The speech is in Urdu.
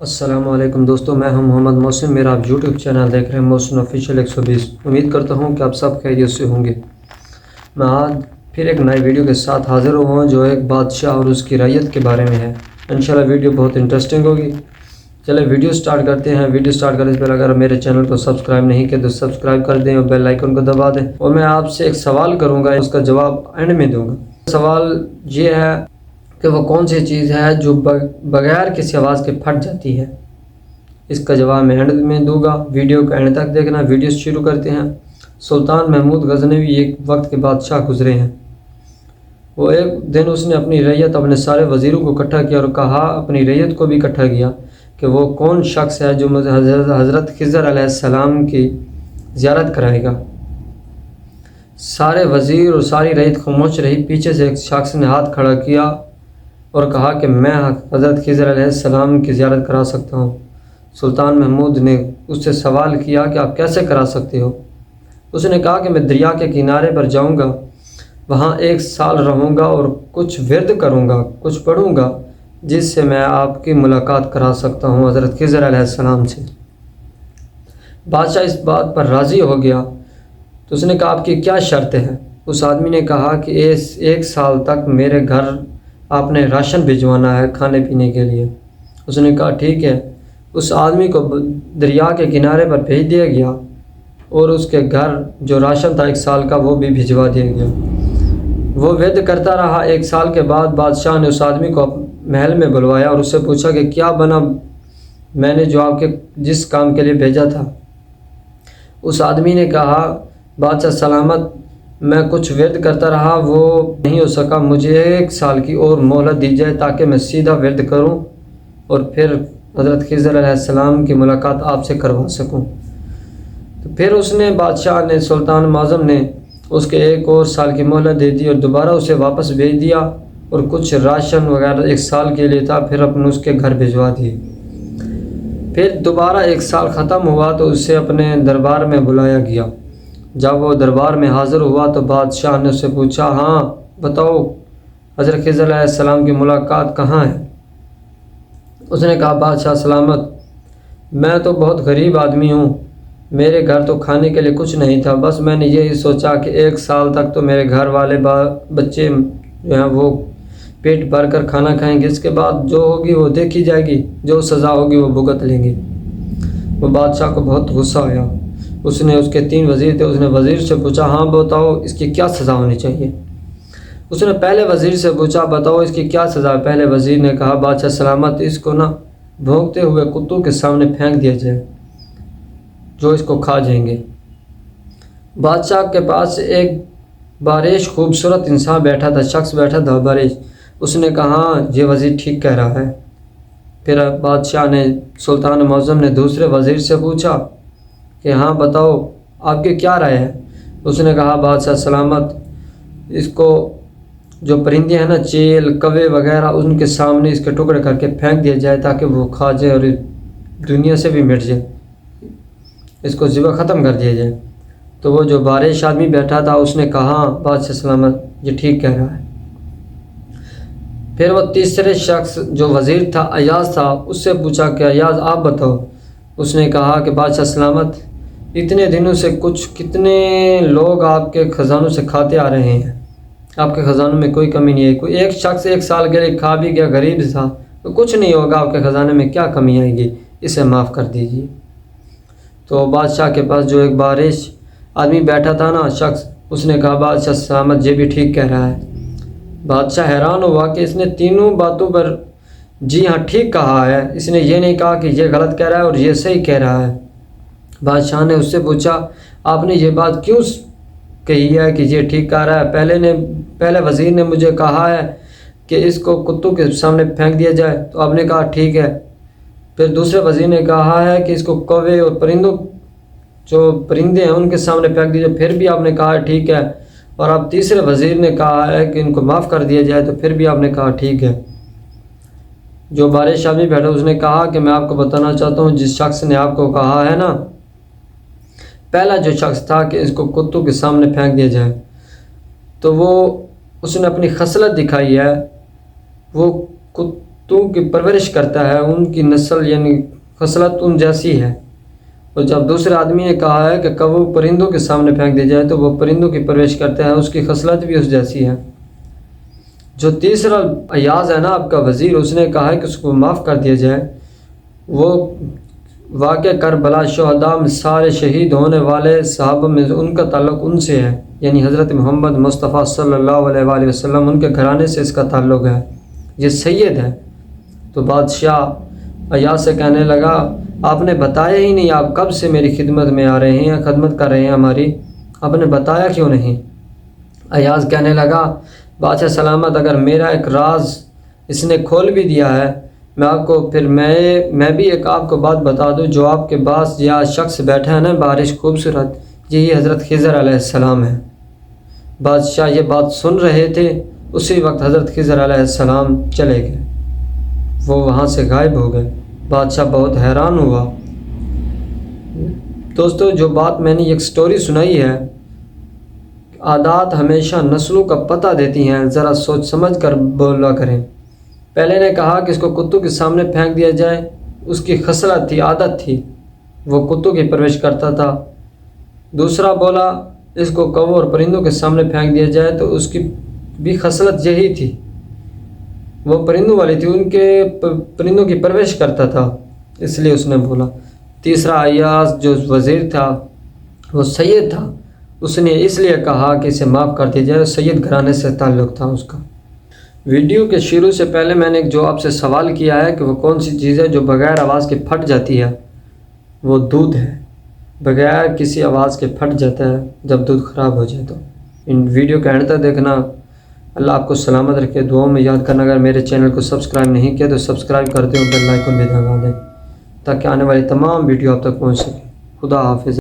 السلام علیکم دوستوں، میں ہوں محمد محسن۔ میرا آپ یوٹیوب چینل دیکھ رہے ہیں محسن آفیشیل 120۔ امید کرتا ہوں کہ آپ سب خیریت سے ہوں گے۔ میں آج پھر ایک نئی ویڈیو کے ساتھ حاضر ہوا ہوں جو ایک بادشاہ اور اس کی رعیت کے بارے میں ہے۔ انشاءاللہ ویڈیو بہت انٹرسٹنگ ہوگی۔ چلے ویڈیو سٹارٹ کرتے ہیں۔ ویڈیو سٹارٹ کرنے سے پہلے اگر میرے چینل کو سبسکرائب نہیں کیا تو سبسکرائب کر دیں اور بیل آئیکن کو دبا دیں، اور میں آپ سے ایک سوال کروں گا، اس کا جواب اینڈ میں دوں گا۔ سوال یہ ہے کہ وہ کون سی چیز ہے جو بغیر کسی آواز کے پھٹ جاتی ہے؟ اس کا جواب میں اینڈ میں دوں گا۔ ویڈیو کو اینڈ تک دیکھنا۔ ویڈیو شروع کرتے ہیں۔ سلطان محمود غزنوی ایک وقت کے بادشاہ گزرے ہیں۔ وہ ایک دن اس نے اپنی رعیت، اپنے سارے وزیروں کو اکٹھا کیا اور کہا، اپنی رعیت کو بھی اکٹھا کیا کہ وہ کون شخص ہے جو مجھے حضرت خضر علیہ السلام کی زیارت کرائے گا۔ سارے وزیر اور ساری رعیت خاموش رہی۔ پیچھے سے ایک شخص نے ہاتھ کھڑا کیا اور کہا کہ میں حضرت خضر علیہ السلام کی زیارت کرا سکتا ہوں۔ سلطان محمود نے اس سے سوال کیا کہ آپ کیسے کرا سکتے ہو؟ اس نے کہا کہ میں دریا کے کنارے پر جاؤں گا، وہاں 1 سال رہوں گا اور کچھ ورد کروں گا، کچھ پڑھوں گا، جس سے میں آپ کی ملاقات کرا سکتا ہوں حضرت خضر علیہ السلام سے۔ بادشاہ اس بات پر راضی ہو گیا تو اس نے کہا، آپ کی کیا شرط ہے؟ اس آدمی نے کہا کہ 1 سال تک میرے گھر آپ نے راشن بھجوانا ہے کھانے پینے کے لیے۔ اس نے کہا ٹھیک ہے۔ اس آدمی کو دریا کے کنارے پر بھیج دیا گیا اور اس کے گھر جو راشن تھا 1 سال کا وہ بھی بھجوا دیا گیا۔ وہ ورد کرتا رہا۔ 1 سال کے بعد بادشاہ نے اس آدمی کو محل میں بلوایا اور اس سے پوچھا کہ کیا بنا میں نے جو آپ کے جس کام کے لیے بھیجا تھا؟ اس آدمی نے کہا، بادشاہ سلامت، میں کچھ ورد کرتا رہا، وہ نہیں ہو سکا، مجھے 1 سال کی اور مہلت دی جائے تاکہ میں سیدھا ورد کروں اور پھر حضرت خضر علیہ السلام کی ملاقات آپ سے کروا سکوں۔ تو پھر اس نے بادشاہ نے سلطان معظم نے اس کے 1 اور سال کی مہلت دے دی اور دوبارہ اسے واپس بھیج دیا اور کچھ راشن وغیرہ 1 سال کے لیے تھا، پھر اپنے اس کے گھر بھجوا دیے۔ پھر دوبارہ 1 سال ختم ہوا تو اسے اپنے دربار میں بلایا گیا۔ جب وہ دربار میں حاضر ہوا تو بادشاہ نے اس سے پوچھا، ہاں بتاؤ حضرت خضر علیہ السلام کی ملاقات کہاں ہے؟ اس نے کہا، بادشاہ سلامت، میں تو بہت غریب آدمی ہوں، میرے گھر تو کھانے کے لیے کچھ نہیں تھا، بس میں نے یہی سوچا کہ 1 سال تک تو میرے گھر والے بچے جو ہیں وہ پیٹ بھر کر کھانا کھائیں گے، اس کے بعد جو ہوگی وہ دیکھی جائے گی، جو سزا ہوگی وہ بھگت لیں گے۔ وہ بادشاہ کو بہت غصہ آیا۔ اس نے اس کے 3 وزیر تھے، اس نے وزیر سے پوچھا، ہاں بتاؤ اس کی کیا سزا ہونی چاہیے؟ اس نے پہلے وزیر سے پوچھا، بتاؤ اس کی کیا سزا ہے؟ پہلے وزیر نے کہا، بادشاہ سلامت، اس کو بھونکتے ہوئے کتوں کے سامنے پھینک دیا جائے جو اس کو کھا جائیں گے۔ بادشاہ کے پاس ایک باریش خوبصورت انسان بیٹھا تھا، شخص بیٹھا تھا باریش۔ اس نے کہا، ہاں یہ وزیر ٹھیک کہہ رہا ہے۔ پھر بادشاہ نے سلطان معظم نے دوسرے وزیر سے پوچھا کہ ہاں بتاؤ آپ کی کیا رائے ہے؟ اس نے کہا، بادشاہ سلامت، اس کو جو پرندے ہیں نا، چیل، کوے وغیرہ، ان کے سامنے اس کے ٹکڑے کر کے پھینک دیا جائے تاکہ وہ کھا جائے اور دنیا سے بھی مٹ جائے، اس کو ذبح ختم کر دیا جائے۔ تو وہ جو باریش آدمی بیٹھا تھا اس نے کہا، بادشاہ سلامت، یہ ٹھیک کہہ رہا ہے۔ پھر وہ تیسرے شخص جو وزیر تھا، ایاز تھا، اس سے پوچھا کہ ایاز آپ بتاؤ۔ اس نے کہا کہ بادشاہ سلامت، اتنے دنوں سے کتنے لوگ آپ کے خزانوں سے کھاتے آ رہے ہیں، آپ کے خزانوں میں کوئی کمی نہیں ہے، کوئی ایک شخص 1 سال کے لیے کھا بھی گیا، غریب تھا، تو کچھ نہیں ہوگا، آپ کے خزانے میں کیا کمی آئے گی، اسے معاف کر دیجیے۔ تو بادشاہ کے پاس جو ایک باریش آدمی بیٹھا تھا نا، شخص، اس نے کہا، بادشاہ سلامت، یہ بھی ٹھیک کہہ رہا ہے۔ بادشاہ حیران ہوا کہ اس نے تینوں باتوں پر جی ہاں ٹھیک کہا ہے، اس نے یہ نہیں کہا کہ یہ غلط کہہ رہا ہے اور یہ صحیح کہہ رہا ہے۔ بادشاہ نے اس سے پوچھا، آپ نے یہ بات کیوں کہی ہے کہ یہ ٹھیک کہہ رہا ہے؟ پہلے وزیر نے مجھے کہا ہے کہ اس کو کتوں کے سامنے پھینک دیا جائے، تو آپ نے کہا ٹھیک ہے۔ پھر دوسرے وزیر نے کہا ہے کہ اس کو کوے اور پرندوں، جو پرندے ہیں ان کے سامنے پھینک دیا جائے، پھر بھی آپ نے کہا ٹھیک ہے۔ اور اب تیسرے وزیر نے کہا ہے کہ ان کو معاف کر دیا جائے، تو پھر بھی آپ نے کہا ٹھیک ہے۔ جو باریش آدمی بیٹھا اس نے کہا کہ میں آپ کو بتانا چاہتا ہوں، جس شخص نے آپ کو کہا ہے نا، پہلا جو شخص تھا کہ اس کو کتوں کے سامنے پھینک دیا جائے، تو وہ اس نے اپنی خصلت دکھائی ہے، وہ کتوں کی پرورش کرتا ہے ان کی نسل یعنی خصلت ان جیسی ہے۔ اور جب دوسرے آدمی نے کہا ہے کہ کبو پرندوں کے سامنے پھینک دی جائے تو وہ پرندوں کی پرورش کرتا ہے، اس کی خصلت بھی اس جیسی ہے۔ جو تیسرا ایاز ہے نا آپ کا وزیر، اس نے کہا ہے کہ اس کو معاف کر دیا جائے۔ وہ واقعہ کربلا شہداء میں سارے شہید ہونے والے صحابہ میں ان کا تعلق ان سے ہے، یعنی حضرت محمد مصطفیٰ صلی اللہ علیہ وآلہ وسلم ان کے گھرانے سے اس کا تعلق ہے، یہ سید ہے۔ تو بادشاہ ایاز سے کہنے لگا آپ نے بتایا ہی نہیں، آپ کب سے میری خدمت میں آ رہے ہیں یا خدمت کر رہے ہیں ہماری، آپ نے بتایا کیوں نہیں؟ ایاز کہنے لگا بادشاہ سلامت، اگر میرا ایک راز اس نے کھول بھی دیا ہے میں آپ کو پھر میں بھی ایک آپ کو بات بتا دوں، جو آپ کے پاس یا شخص بیٹھا ہے نا بارش خوبصورت، یہی حضرت خضر علیہ السلام ہے۔ بادشاہ یہ بات سن رہے تھے، اسی وقت حضرت خضر علیہ السلام چلے گئے، وہ وہاں سے غائب ہو گئے۔ بادشاہ بہت حیران ہوا۔ دوستو جو بات میں نے ایک سٹوری سنائی ہے، عادات ہمیشہ نسلوں کا پتہ دیتی ہیں، ذرا سوچ سمجھ کر بولا کریں۔ پہلے نے کہا کہ اس کو کتوں کے سامنے پھینک دیا جائے، اس کی خصلت تھی، عادت تھی، وہ کتوں کی پرورش کرتا تھا۔ دوسرا بولا اس کو کووں اور پرندوں کے سامنے پھینک دیا جائے تو اس کی بھی خصلت یہی تھی، وہ پرندوں والی تھی، ان کے پرندوں کی پرورش کرتا تھا، اس لیے اس نے بولا۔ تیسرا ایاز جو وزیر تھا وہ سید تھا، اس نے اس لیے کہا کہ اسے معاف کر دیا جائے، سید گھرانے سے تعلق تھا اس کا۔ ویڈیو کے شروع سے پہلے میں نے جو آپ سے سوال کیا ہے کہ وہ کون سی چیز ہے جو بغیر آواز کے پھٹ جاتی ہے، وہ دودھ ہے، بغیر کسی آواز کے پھٹ جاتا ہے جب دودھ خراب ہو جائے تو۔ ان ویڈیو کا اینڈ تک دیکھنا۔ اللہ آپ کو سلامت رکھے، دعاؤں میں یاد کرنا۔ اگر میرے چینل کو سبسکرائب نہیں کیا تو سبسکرائب کر دیں اور بیل آئیکن بھی دبا دیں تاکہ آنے والی تمام ویڈیو آپ تک پہنچ سکے۔ خدا حافظ۔